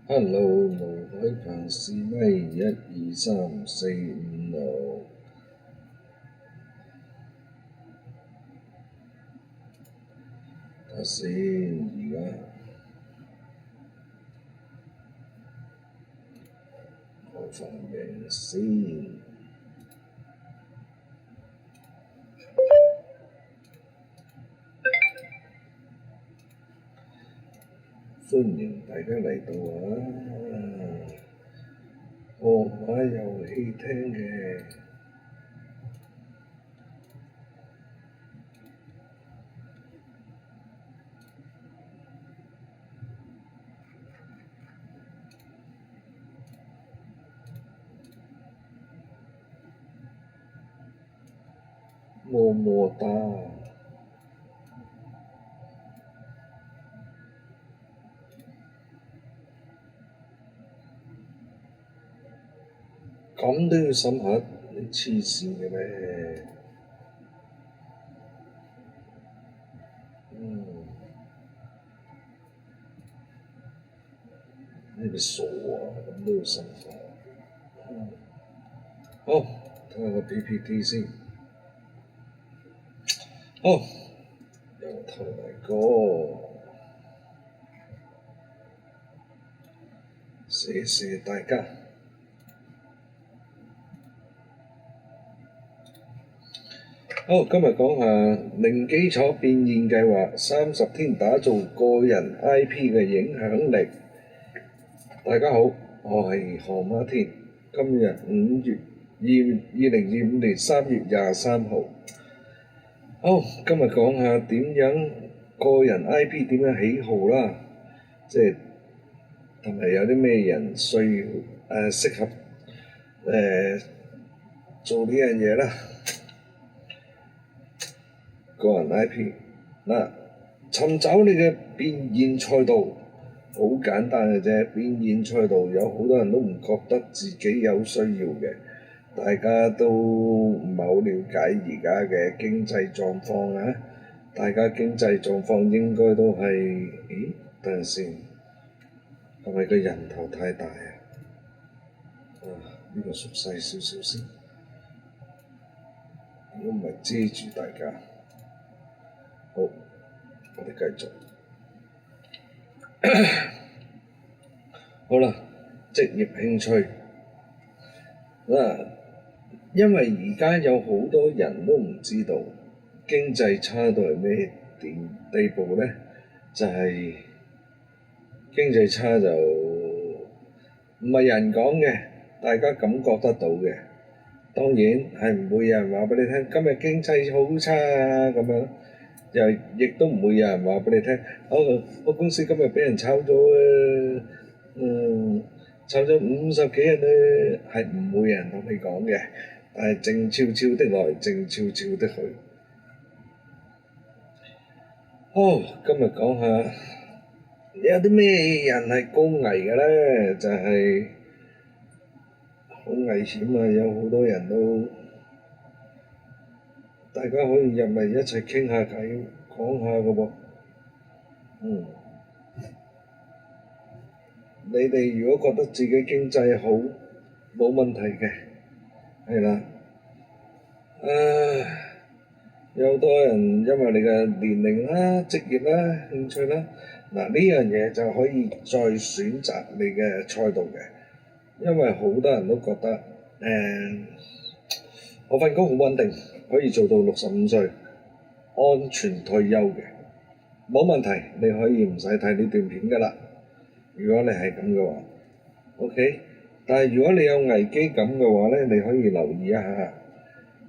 Hello，無海帆試咪1、2、3、4、5、6，睇下先，而家開份名先。歡迎大家嚟到河馬遊戲廳嘅。麼麼噠！咁都要審核？你黐線嘅咩？你咪傻啊！咁都要審核？好，睇下個 PPT 先。好，由頭嚟過，謝謝大家。好，今日講下零基礎變現計劃30天打造個人 IP 嘅影響力。大家好，我係河馬天。今日2025年3月23號。好，今日講下點樣個人 IP 點樣喜好啦，即係同埋有啲咩人需要適合做呢樣嘢啦。個人 IP 嗱，尋找你嘅變現賽道，好簡單嘅啫。變現賽道有好多人都唔覺得自己有需要嘅，大家都唔係好了解而家嘅經濟狀況啊。大家經濟狀況應該都係，等陣先，係咪個人頭太大啊？呢個縮細少少先，如果唔係遮住大家。好，我哋繼續。好啦，職業興趣嗱，因為而家有好多人都唔知道經濟差到係咩地步咧，就係經濟差就唔係人講嘅，大家感覺得到嘅。當然係唔會有人話俾你聽，今日經濟好差啊咁樣。又亦都唔會有人話俾你聽，我公司今日俾人炒咗啊，炒咗50幾人咧，係唔會有人同你講嘅。但係靜悄悄的來，靜悄悄的去。好，今日講下有啲咩人係高危嘅咧，就係好危險啊！有好多人都。大家可以入嚟一齊傾下偈，講下嘅噃。你哋如果覺得自己經濟好，冇問題嘅，係啦。有好多人因為你嘅年齡啦、職業啦、興趣啦，嗱呢樣嘢就可以再選擇你嘅賽道嘅，因為好多人都覺得我份工好穩定，可以做到65歲，安全退休嘅，冇問題。你可以唔使睇呢段片㗎啦。如果你係咁嘅話 ，OK。但係如果你有危機感嘅話咧，你可以留意一下，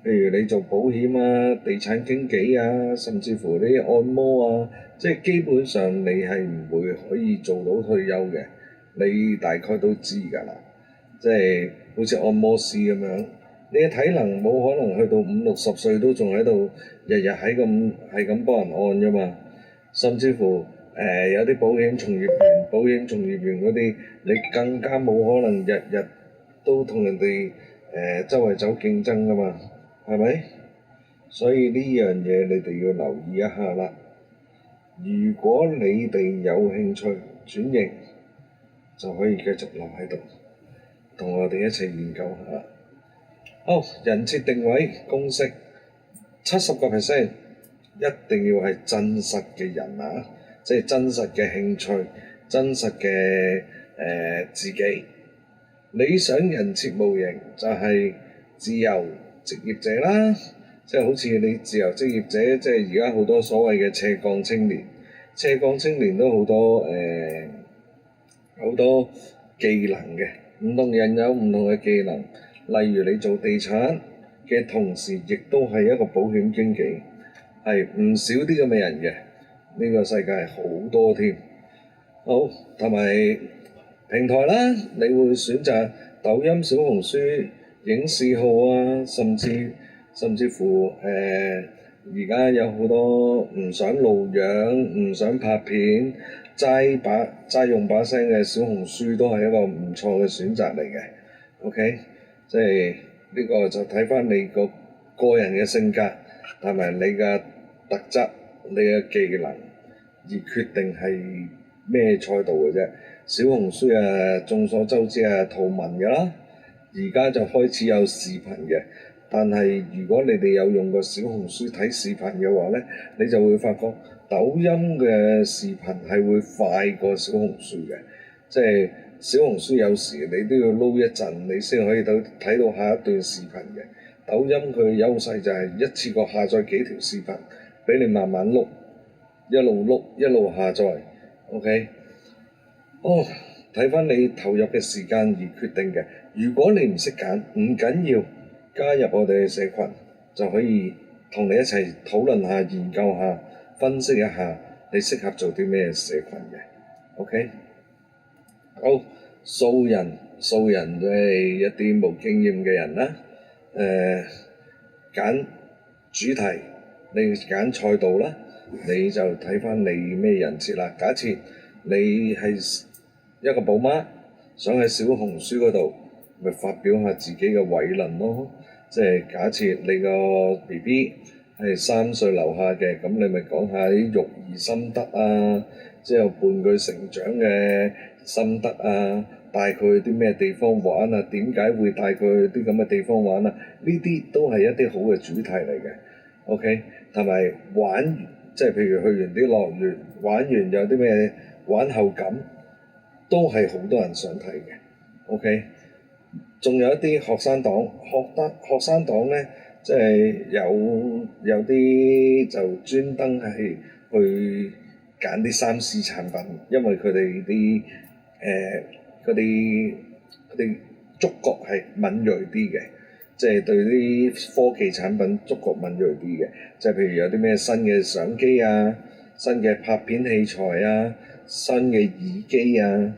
譬如你做保險啊、地產經紀啊，甚至乎啲按摩啊，即係基本上你係唔會可以做到退休嘅。你大概都知㗎啦，即係好似按摩師咁樣。你嘅體能冇可能去到50、60歲都仲喺度，日日係咁幫人按㗎嘛。甚至乎有啲保險從業員嗰啲，你更加冇可能日日都同人哋周圍走競爭㗎嘛，係咪？所以呢樣嘢你哋要留意一下啦。如果你哋有興趣轉型，就可以繼續留喺度，同我哋一齊研究下。好，人設定位公式70%，一定要係真實嘅人啊，即係真實嘅興趣、真實嘅自己。理想人設模型就係自由職業者啦，即係好似你自由職業者，即係而家好多所謂嘅斜槓青年，斜槓青年都好多好多技能嘅，唔同人有唔同嘅技能。例如你做地產嘅同時，亦都係一個保險經紀，係唔少啲咁嘅人嘅。呢個世界係好多添。好，同埋平台啦，你會選擇抖音、小紅書、影視號啊，甚至乎而家有好多唔想露樣、唔想拍片、齋用把聲嘅小紅書都係一個唔錯嘅選擇嚟嘅。OK， 即係呢個就睇返你個人嘅性格同埋你嘅特質、你嘅技能而決定係咩賽道嘅啫。小紅書啊，眾所周知係圖文㗎啦，而家就開始有視頻嘅。但係如果你哋有用過小紅書睇視頻嘅話咧，你就會發覺抖音嘅視頻係會快過小紅書嘅。即係小紅書有時你都要撈一陣，你先可以睇到下一段視頻嘅。抖音佢嘅優勢就係一次過下載幾條視頻，俾你慢慢碌，一路下載。OK， 睇返你投入嘅時間而決定嘅。如果你唔識揀，唔緊要。加入我哋嘅社群，就可以同你一齊討論下、研究下、分析一下你適合做啲咩社群嘅。OK， 好，素人即係一啲冇經驗嘅人啦。揀主題，你揀賽道啦，你就睇返你咩人設啦。假設你係一個寶媽，想喺小紅書嗰度咪發表下自己嘅偉論咯。即係假設你個 BB 係3歲樓下嘅，咁你咪講下啲育兒心得啊，之後伴佢成長嘅心得啊，帶佢去啲咩地方玩啊，點解會帶佢去啲咁嘅地方玩啊？呢啲都係一啲好嘅主題嚟嘅。OK， 同埋玩，即係譬如去完啲樂園，玩完有啲咩玩後感，都係好多人想睇嘅。OK。仲有一啲學生黨，學生黨咧，即係有啲就專登係去揀啲3C 產品，因為佢哋啲觸覺係敏鋭啲嘅，即係對啲科技產品觸覺敏鋭啲嘅，即係譬如有啲咩新嘅相機啊、新嘅拍片器材啊、新嘅耳機啊，呢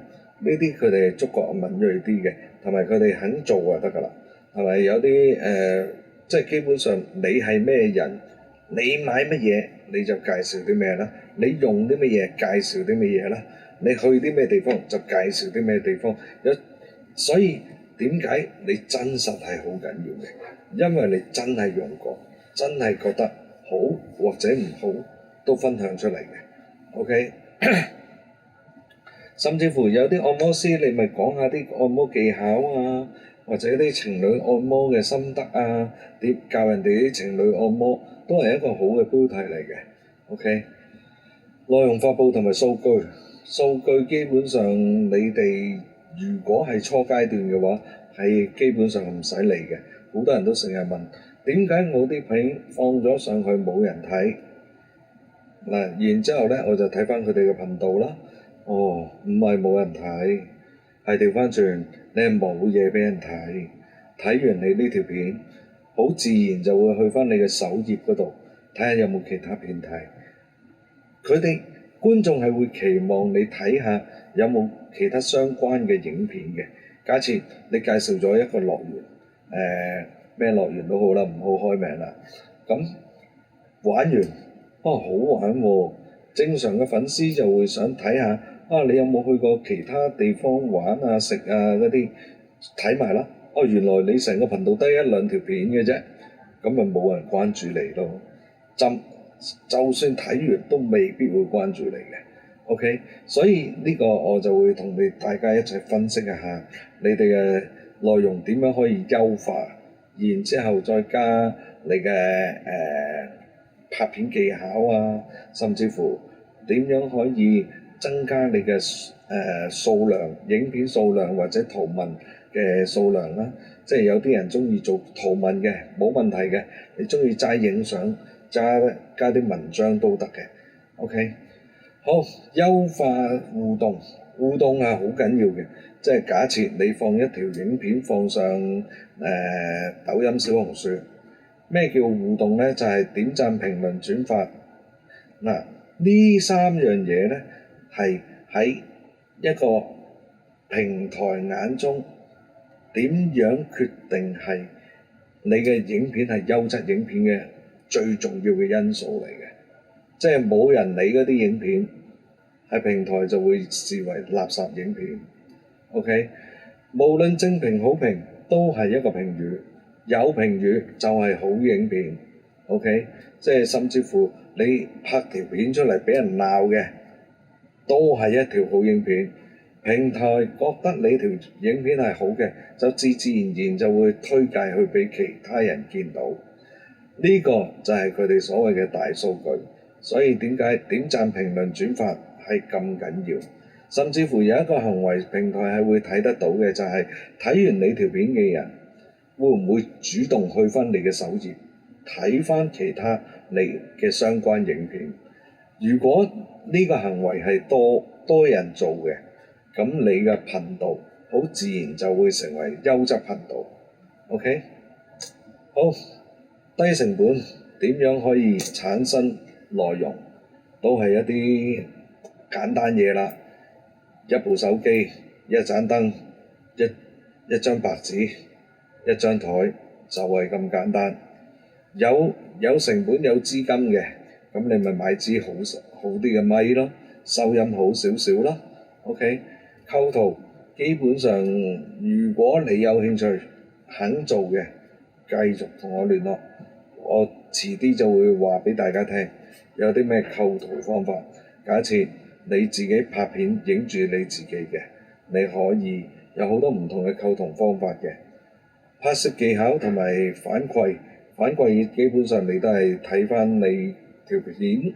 啲佢哋觸覺敏鋭啲嘅。同埋佢哋肯做就得㗎啦，係咪有啲即係基本上你係咩人，你買乜嘢你就介紹啲咩啦，你用啲乜嘢介紹啲乜嘢啦，你去啲咩地方就介紹啲咩地方。所以點解你真實係好緊要嘅？因為你真係用過，真係覺得好或者唔好都分享出嚟嘅。OK。甚至乎有啲按摩師，你咪講下啲按摩技巧啊，或者啲情侶按摩嘅心得啊，點教人哋啲情侶按摩，都係一個好嘅標題嚟嘅。OK， 內容發布同埋數據基本上你哋如果係初階段嘅話，係基本上唔使理嘅。好多人都成日問點解我啲片放咗上去冇人睇嗱，然之後咧我就睇翻佢哋嘅頻道啦。唔係冇人睇，係調翻轉，你係冇嘢俾人睇。睇完你呢條片，好自然就會去翻你嘅首頁嗰度，睇下有冇其他片睇。佢哋觀眾係會期望你睇下有冇其他相關嘅影片嘅。假設你介紹咗一個樂園，咩樂園都好啦，唔好開名啦。咁玩完，好玩喎！正常嘅粉絲就會想睇下。你有冇去過其他地方玩啊、食啊嗰啲？睇埋啦。原來你成個頻道得1-2條片嘅啫，咁咪冇人關注你咯。就算睇完都未必會關注你嘅。OK，所以呢個我就會同大家一齊分析一下你哋嘅內容點樣可以優化，然之後再加你嘅拍片技巧啊，甚至乎點樣可以增加你嘅數量、影片數量或者圖文嘅數量啦。即係有啲人中意做圖文嘅，冇問題嘅；你中意齋影相，加啲文章都得嘅。OK。好，優化互動，互動係好緊要嘅。即係假設你放一條影片放上抖音、小紅書，咩叫互動呢？就係點讚、評論、轉發。嗱，呢三樣嘢呢，係喺一個平台眼中點樣決定係你嘅影片係優質影片嘅最重要嘅因素嚟嘅。即係冇人理嗰啲影片，喺平台就會視為垃圾影片。OK，無論正評好評都係一個評語，有評語就係好影片。OK，即係甚至乎你拍條片出嚟俾人鬧嘅，都係一條好影片。平台覺得你條影片係好嘅，就自自然然就會推介去俾其他人見到。呢個就係佢哋所謂嘅大數據。所以點解點讚、評論、轉發係咁緊要？甚至乎有一個行為平台係會睇得到嘅，就係睇完你條片嘅人會唔會主動去翻你嘅首頁睇翻其他你嘅相關影片。如果呢個行為係多人做嘅，咁你嘅頻道好自然就會成為優質頻道。OK， 好，低成本點樣可以產生內容，都係一啲簡單嘢啦。一部手機、一盞燈、一張白紙、一張台，就係咁簡單。有成本有資金嘅，咁你咪買支好啲嘅咪咯，收音好少少咯。OK， 構圖基本上如果你有興趣肯做嘅，繼續同我聯絡，我遲啲就會話俾大家聽有啲咩構圖方法。假設你自己拍片影住你自己嘅，你可以有好多唔同嘅構圖方法嘅。拍攝技巧同埋反饋基本上你都係睇翻你條片，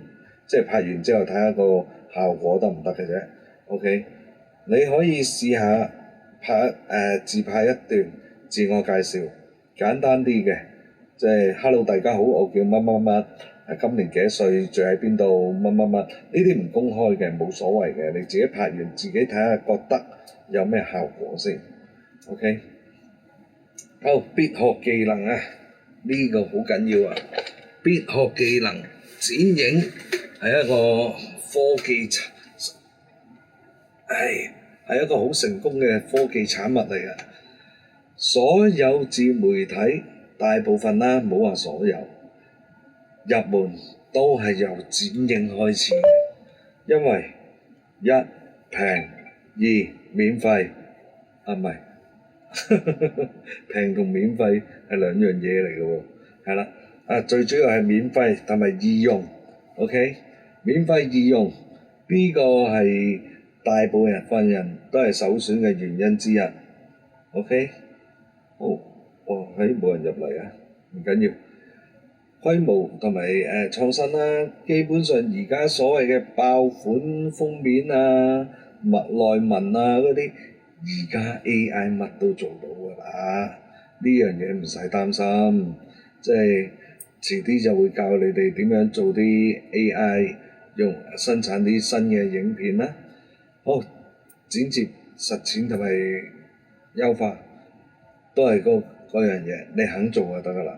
即係拍完之後睇下個效果得唔得嘅啫。OK， 你可以試下自拍一段自我介紹，簡單啲嘅，即係 Hello 大家好，我叫乜乜乜，今年幾多歲，住喺邊度，乜乜乜，呢啲唔公開嘅，冇所謂嘅，你自己拍完自己睇下覺得有咩效果先。OK， 好，必學技能啊，呢個好緊要啊！必學技能，剪影係一個科技係一個好成功嘅科技產物嚟嘅。所有自媒體大部分啦，唔好話所有，入門都係由剪影開始，因為一平，二免費，唔係平同免費係兩樣嘢嚟嘅喎，係啦，最主要係免費同埋易用。OK， 免費易用呢個係大部分人都係首選嘅原因之一。OK， 好，冇人入嚟啊，唔緊要。規模同埋創新啦，基本上而家所謂嘅爆款封面啊、內文啊嗰啲，而家 AI 乜都做到㗎啦。呢樣嘢唔使擔心，即係遲啲就會教你哋點樣做啲 AI 用生產啲新嘅影片啦。好，剪接實踐同埋優化都係嗰樣嘢，你肯做就得㗎啦。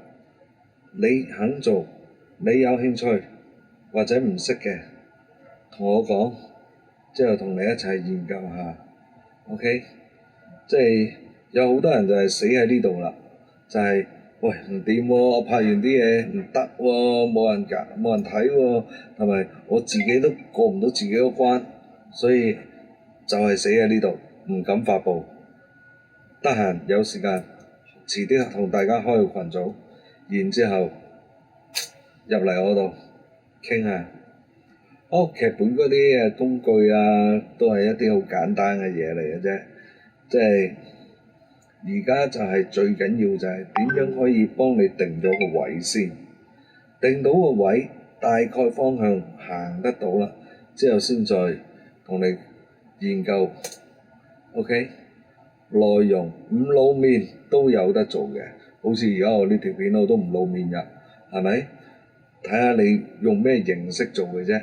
你肯做，你有興趣或者唔識嘅，同我講，之後同你一齊研究下。OK， 即係有好多人就係死喺呢度啦，就係喂唔掂喎，我拍完啲嘢唔得喎，冇人睇喎，同埋我自己都過唔到自己個關，所以就係死喺呢度，唔敢發布。得閒有時間，遲啲同大家開個群組。然之後入嚟我度傾下。劇本嗰啲工具啊，都係一啲好簡單嘅嘢嚟嘅啫。即係而家就係最緊要就係點樣可以幫你定咗個位先，定到個位，大概方向行得到啦，之後先再同你研究。OK， 內容唔露面都有得做嘅，好似而家我呢條片我都唔露面㗎，係咪？睇下你用咩形式做嘅啫。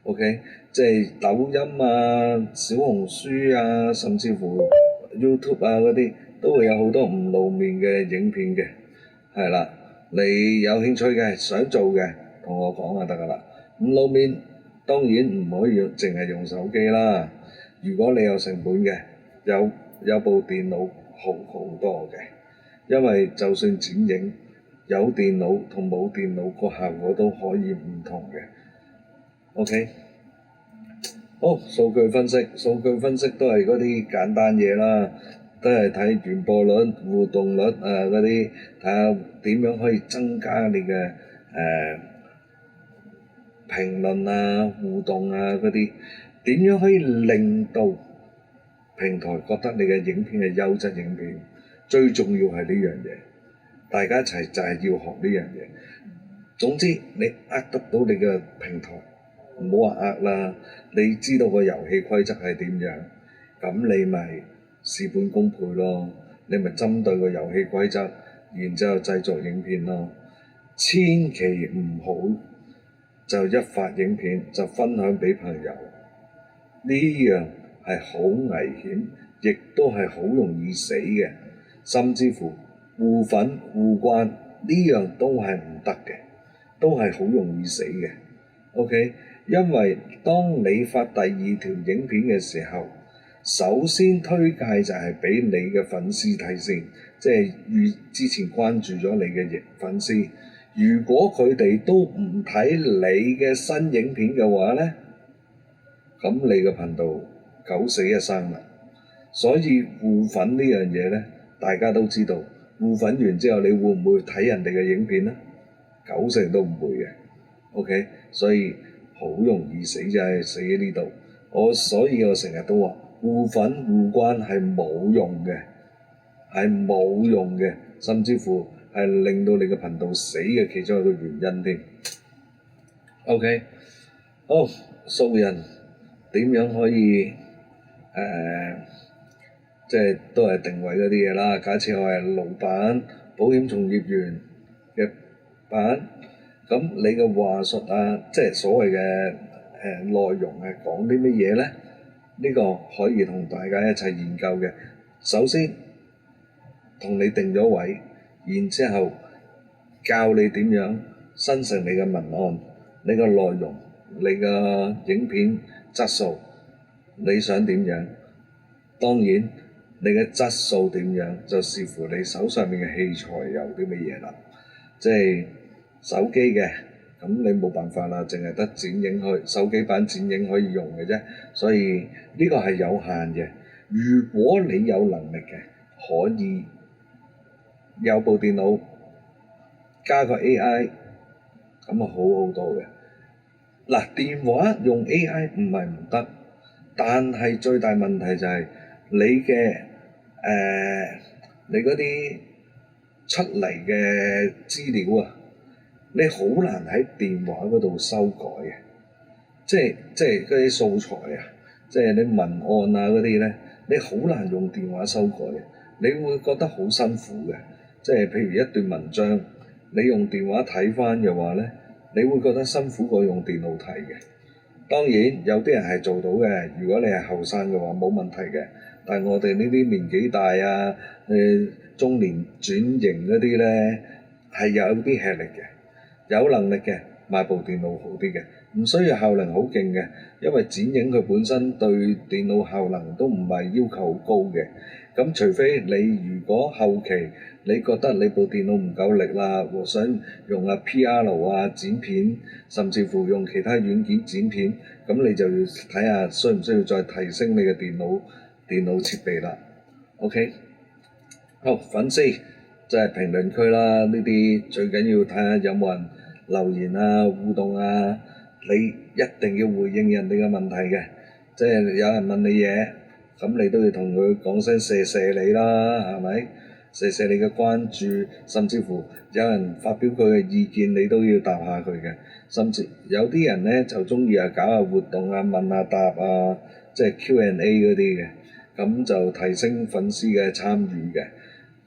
OK， 即係抖音啊、小紅書啊，甚至乎 YouTube 啊嗰啲，都會有好多唔露面嘅影片嘅。係啦，你有興趣嘅、想做嘅，同我講就得㗎啦。唔露面當然唔可以淨係用手機啦。如果你有成本嘅，有部電腦好多嘅，因為就算剪影，有電腦同冇電腦個效果都可以唔同嘅。OK， 好，數據分析都係嗰啲簡單嘢啦，都係睇完播率、互動率嗰啲，睇下點樣可以增加你嘅評論啊、互動啊嗰啲，點樣可以令到平台覺得你嘅影片係優質影片，最重要係呢樣嘢，大家一齊就係要學呢樣嘢。總之你呃得到你嘅平台，唔好話呃啦，你知道個遊戲規則係點樣，咁你咪事半功倍咯。你咪針對個遊戲規則，然之後製作影片咯。千祈唔好就一發影片就分享俾朋友，呢樣係好危險，亦都係好容易死嘅，甚至乎互粉互關呢樣都係唔得嘅，都係好容易死嘅。OK， 因為當你發第二條影片嘅時候，首先推介就係俾你嘅粉絲睇先，即係之前關注咗你嘅粉絲。如果佢哋都唔睇你嘅新影片嘅話呢，咁你嘅頻道九死一生啦。所以互粉呢樣嘢呢，大家都知道，互粉完之後，你會唔會睇人哋嘅影片呢？90%都唔會嘅。OK， 所以好容易死就係死喺呢度。所以我成日都話，互粉互關係冇用嘅，係冇用嘅，甚至乎係令到你嘅頻道死嘅其中一個原因添。OK， 好，素人點樣可以即係都係定位嗰啲嘢啦。假設我係老闆、保險從業員嘅版，咁你嘅話術啊，即係所謂嘅內容係講啲乜嘢呢？呢個可以同大家一齊研究嘅。首先同你定咗位，然之後教你點樣生成你嘅文案、你嘅內容、你嘅影片質素，你想點樣？當然你嘅質素點樣就視乎你手上面嘅器材有啲乜嘢啦。即係手機嘅，咁你冇辦法啦，淨係得剪影手機版剪影可以用嘅啫，所以呢個係有限嘅。如果你有能力嘅，可以有部電腦加個 AI， 咁啊好好多嘅。嗱，電話用 AI 唔係唔得，但係最大問題就係你嘅你嗰啲出嚟嘅資料啊，你好難喺電話嗰度修改嘅，即係嗰啲素材啊，即係你文案啊嗰啲咧，你好難用電話修改嘅，你會覺得好辛苦嘅。即係譬如一段文章，你用電話睇翻嘅話咧，你會覺得辛苦過用電腦睇嘅。當然有啲人係做到嘅，如果你係後生嘅話冇問題嘅。但係我哋呢啲年紀大啊，中年轉型嗰啲咧，係有啲吃力嘅。有能力嘅買部電腦好啲嘅，唔需要效能好勁嘅，因為剪影佢本身對電腦效能都唔係要求好高嘅。咁除非你如果後期你覺得你部電腦唔夠力啦，或想用PR 啊剪片，甚至乎用其他軟件剪片，咁你就要睇下需唔需要再提升你嘅電腦設備啦。OK， 好，粉絲即係評論區啦，呢啲最緊要睇下有冇人留言啊、互動啊，你一定要回應人哋嘅問題嘅，即係有人問你嘢，咁你都要同佢講聲謝謝你啦，係咪？謝謝你嘅關注，甚至乎有人發表佢嘅意見，你都要答下佢嘅。甚至有啲人咧就中意搞下活動啊，問下答啊，即係 Q&A 嗰啲嘅，咁就提升粉絲嘅參與嘅。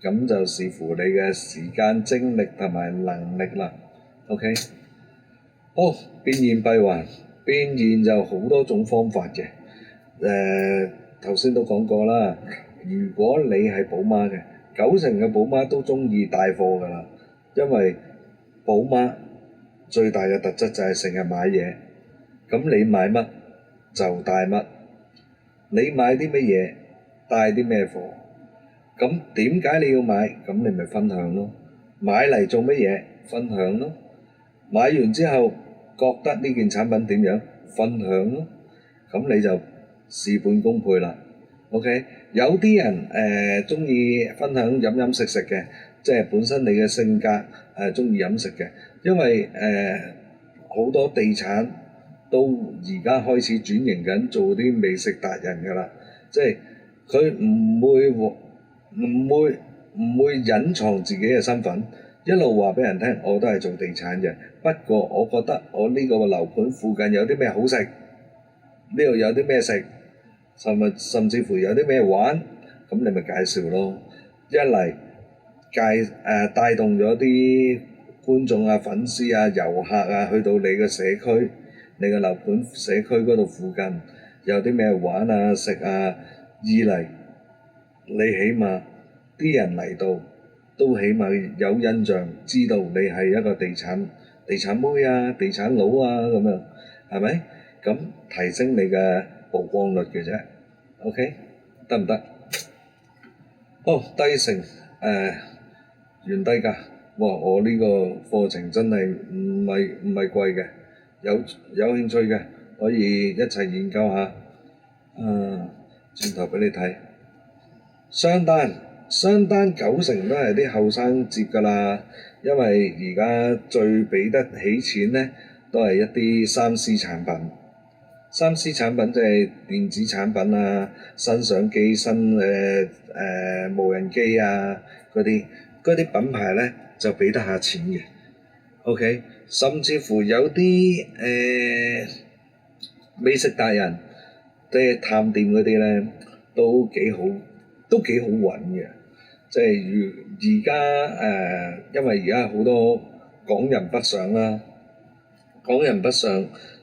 咁就視乎你嘅時間、精力同埋能力啦。OK，好，變現閉環，變現就好多種方法嘅。頭先都講過啦，如果你係寶媽嘅，90%嘅寶媽都中意帶貨㗎啦，因為寶媽最大嘅特質就係成日買嘢，咁你買乜就帶乜，你買啲乜嘢帶啲咩貨。咁點解你要買？咁你咪分享咯。買嚟做乜嘢？分享咯。買完之後覺得呢件產品點樣？分享咯。咁你就事半功倍啦。OK，有啲人中意分享飲飲食食嘅，即係本身你嘅性格中意飲食嘅，因為好多地產都而家開始轉型緊做啲美食達人㗎啦，即係佢唔會隱藏自己嘅身份，一路話俾人聽，我都係做地產嘅。不過我覺得我呢個樓盤附近有啲咩好食，呢度有啲咩食，甚至乎有啲咩玩，咁你咪介紹咯。一嚟帶動咗啲觀眾啊、粉絲啊、遊客啊，去到你嘅社區、你嘅樓盤社區嗰度附近有啲咩玩啊、食啊。二嚟你起碼啲人嚟到都起碼有印象，知道你係一個地產妹啊、地產佬啊咁樣，係咪？咁提升你嘅曝光率嘅啫。OK， 得唔得？好，低成原低價。哇！我呢個課程真係唔係貴嘅，有興趣嘅可以一齊研究下。轉頭俾你睇。商單90%都係啲後生接㗎啦，因為而家最俾得起錢呢，都係一啲3C 產品。3C 產品即係電子產品啊、新相機、新無人機啊嗰啲品牌呢，就俾得下錢嘅。OK， 甚至乎有啲美食達人，即係探店嗰啲咧，都幾好揾嘅。即係而家因為而家好多港人北上啦，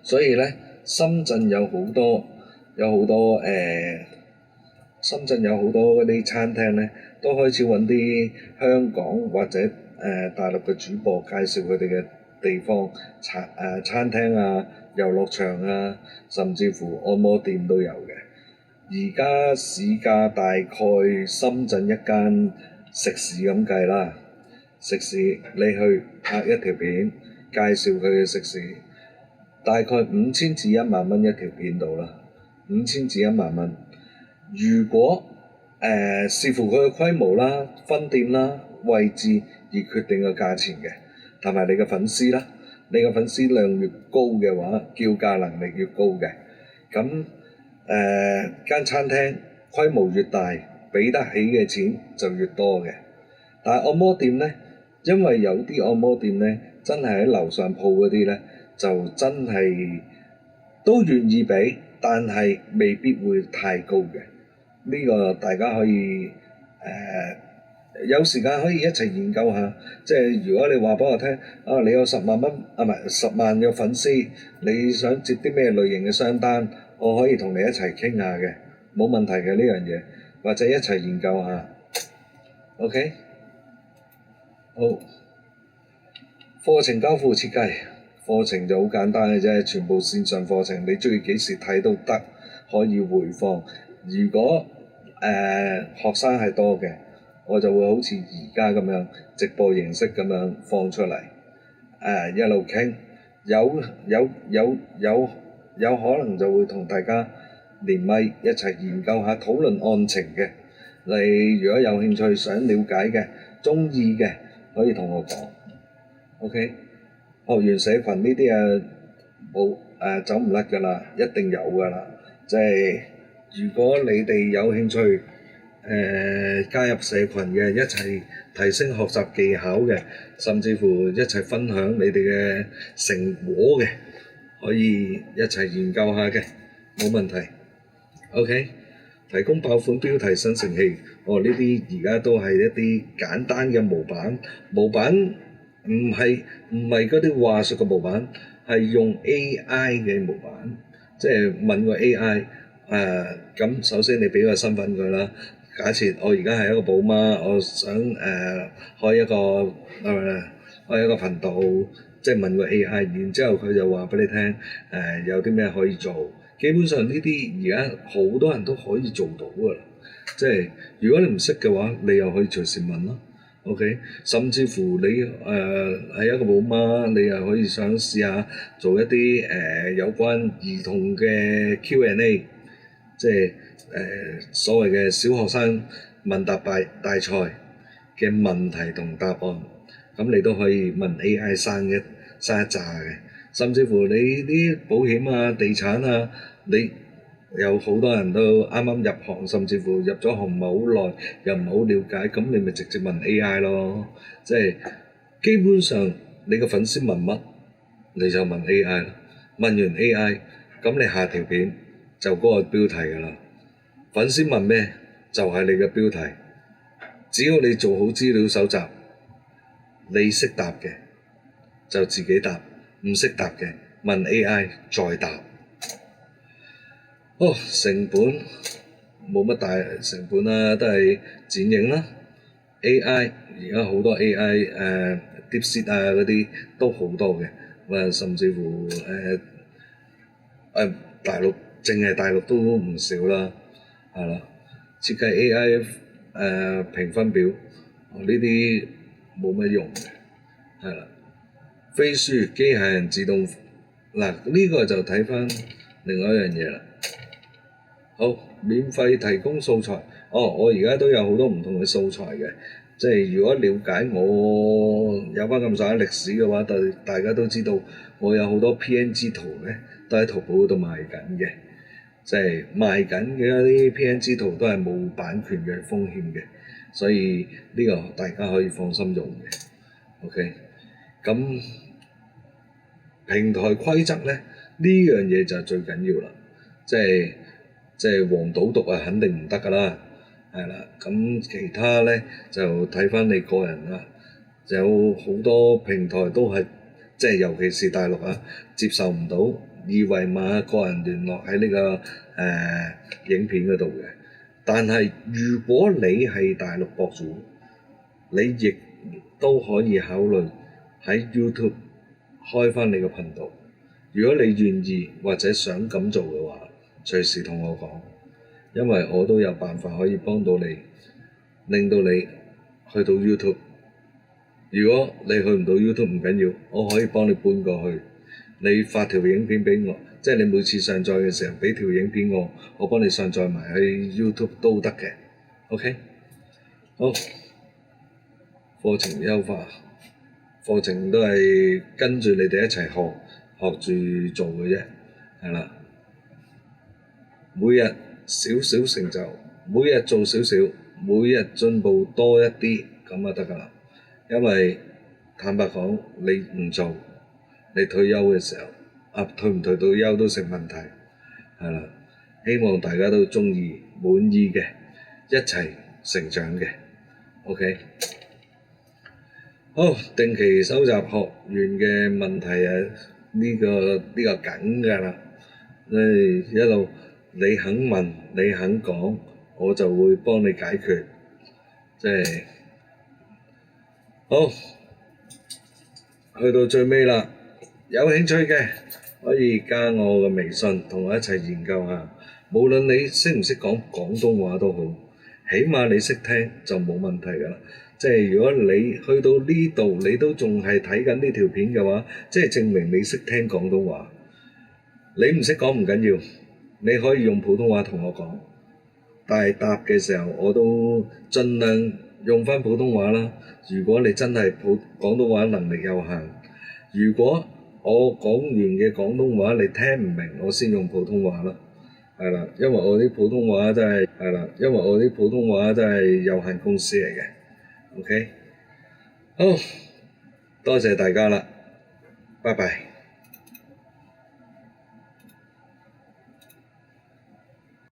所以咧深圳有好多嗰啲餐廳咧，都開始揾啲香港或者大陸嘅主播介紹佢哋嘅地方餐廳啊、遊樂場啊，甚至乎按摩店都有嘅。而家市價大概深圳一間食肆咁計啦，食肆你去拍一條片介紹佢嘅食肆，大概5000至1萬蚊一條片度啦，5000至1萬蚊。如果視乎佢嘅規模啦、分店啦、位置而決定個價錢嘅，同埋你嘅粉絲啦，你嘅粉絲量越高嘅話，叫價能力越高嘅。咁間餐廳規模越大，俾得起嘅錢就越多嘅。但係按摩店呢，因為有啲按摩店呢，真係喺樓上鋪嗰啲呢，就真係都願意俾，但係未必會太高嘅。呢個大家可以有時間可以一齊研究下。即係如果你話俾我聽，你有10萬蚊唔係10萬嘅粉絲，你想接啲咩類型嘅商單，我可以同你一齊傾下嘅，冇問題嘅呢樣嘢，或者一齊研究下。OK， 好，課程交付設計，課程就好簡單嘅啫，全部線上課程，你中意幾時睇都得，可以回放。如果學生係多嘅，我就會好似而家咁樣直播形式咁樣放出嚟，一路傾，有可能就會同大家連麥一齊研究下討論案情嘅。你如果有興趣想了解嘅、中意嘅，可以同我講。OK，學員社群呢啲走唔甩㗎啦，一定有㗎啦。即係如果你哋有興趣加入社群嘅，一齊提升學習技巧嘅，甚至乎一齊分享你哋嘅成果嘅，可以一齊研究下嘅，冇問題。OK，提供爆款標題生成器，呢啲而家都係一啲簡單嘅模板，唔係嗰啲話術嘅模板，係用 AI 嘅模板，即係問個 AI 咁首先你俾個身份佢啦。假設我而家係一個寶媽，我想開一個頻道，即係問個 AI，然之後佢就話俾你聽有啲咩可以做。基本上呢啲而家好多人都可以做到㗎啦。即係如果你唔識嘅話，你又可以隨時問咯。OK，甚至乎你係一個寶媽，你又可以想試下做一啲有關兒童嘅 Q&A， 即係所謂嘅小學生問答大賽嘅問題同答案，咁你都可以問 AI 生一紮嘅。甚至乎你啲保險啊、地產啊，你有好多人都啱啱入行，甚至乎入咗行唔係好耐，又唔係好了解，咁你咪直接問 AI 咯。即係基本上你個粉絲問乜，你就問 AI 咯。問完 AI，咁你下條片就嗰個標題㗎啦。粉絲問咩就係你嘅標題，只要你做好資料搜集，你識答嘅就自己答，唔識答嘅問 AI 再答。成本冇乜大成本啦，都係剪影啦。AI 而家好多 AI DeepSeek 嗰啲都好多嘅，甚至乎大陸淨係大陸都唔少啦，係啦。設計 AI 評分表呢啲冇乜用嘅，係啦。飛書機械人自動嗱呢個就睇返另外一樣嘢啦。好，免費提供素材。我而家都有好多唔同嘅素材嘅，即係如果了解我有翻咁上下歷史嘅話，大家都知道我有好多 PNG 圖咧，都喺淘寶嗰度賣緊嘅，即係賣緊嘅一啲 PNG 圖都係冇版權嘅風險嘅，所以呢個大家可以放心用嘅。OK，咁平台規則咧呢樣嘢就係最緊要啦，即係黃賭毒啊，肯定唔得㗎啦，係啦。咁其他咧就睇翻你個人啦。有好多平台都係即係尤其是大陸啊，接受唔到二維碼個人聯絡喺呢個影片嗰度嘅。但係如果你係大陸博主，你亦都可以考慮喺 YouTube 開翻你個頻道。如果你願意或者想咁做嘅話，隨時同我講，因為我都有辦法可以幫到你，令到你去到 YouTube。如果你去唔到 YouTube 唔緊要，我可以幫你搬過去。你發條影片俾我，即係你每次上載嘅時候俾條影片我幫你上載埋去 YouTube 都得嘅。OK，好，課程優化，課程都係跟住你哋一齊學住做嘅啫，係啦。每日少少成就，每日做少少，每日進步多一啲，咁就得㗎啦。因為坦白講，你唔做，你退休嘅時候，退唔退到休都成問題，係啦。希望大家都鍾意、滿意嘅，一齊成長嘅。OK，好，定期收集學員嘅問題呢個梗㗎啦，一路。你肯問，你肯講，我就會幫你解決。即係好，去到最尾啦，有興趣嘅可以加我嘅微信，同我一齊研究下。無論你識唔識講廣東話都好，起碼你識聽就冇問題㗎啦。即係如果你去到呢度，你都仲係睇緊呢條片嘅話，即係證明你識聽廣東話。你唔識講唔緊要。你可以用普通話同我講，但係答嘅時候我都盡量用返普通話啦。如果你真係廣東話能力有限，如果我講完嘅廣東話你聽唔明，我先用普通話咯。係啦，因為我啲普通話真係有限公司嚟嘅。OK，好，多謝大家啦，拜拜。